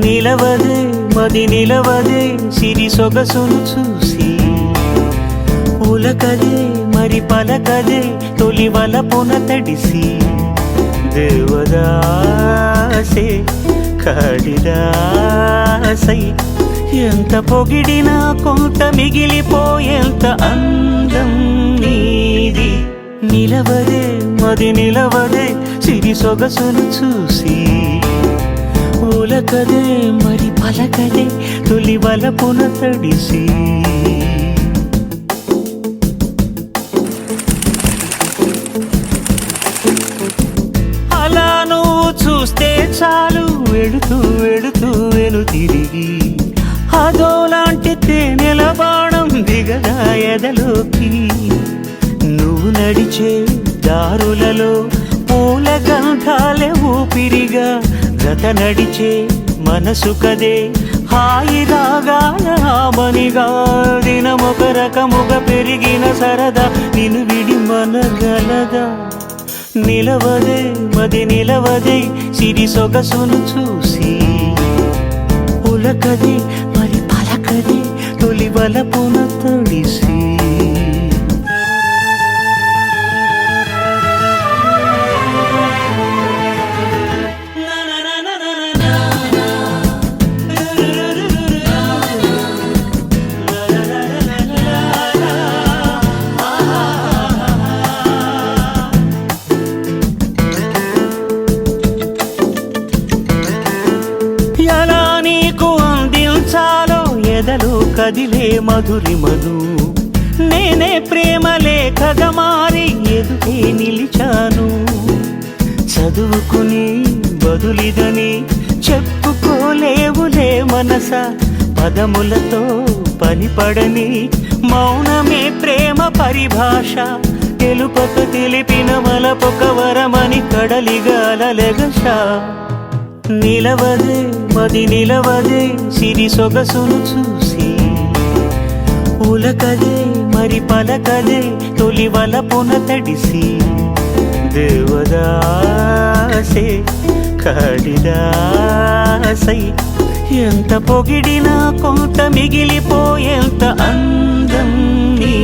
నిలవదే మది నిలవదే సిరి సొగసును చూసి ఉలకదే మరి పలకదే తొలి వలపున తడిసి దేవదాసే కాళిదాసై ఎంత పొగిడినా కొంత మిగిలిపోయేంత అందం నీది నిలవదే మది నిలవదే సిరి సొగసును చూసి ఉలకదే మరి పలకదే తొలి వలపున తడిసి అలా నువ్వు చూస్తే చాలు వెళుతూ వెళుతూ వెను తిరిగి అదోలాంటి తేనెల బాణం దిగదా ఎదలోకి నువ్వు నడిచే దారులలో పూల గంధాలే ఊపిరిగా గత నడిచే మనసు కదే హాయి రాగాల ఆమనిగా దినమొక రకముగా పెరిగిన సరదా నిన్ను విడి మనగలదా నిలవదే మది నిలవదే సిరి సొగసును చూసి ఉలకదే మరి పలకదే తొలి వలపున తడిసి ఎలా నీకు అందించాలో ఎదలో కదిలే మధురిమను నేనే ప్రేమ లేఖగా మారి ఎదుటే నిలిచాను చదువుకుని బదులిదని చెప్పుకోలేవులే మనస పదములతో పనిపడని మౌనమే ప్రేమ పరిభాష తెలుపక తెలిపిన మలపొక వరమని కడలిగాలెగష నిలవదే మది నిలవదే సిరి సొగసును చూసి ఉలకదే మరి పలకదే తొలి వలపున తడిసి దేవదాసే కాళిదాసై ఎంత పొగిడినా కొంత మిగిలిపోయేంత అందం నీ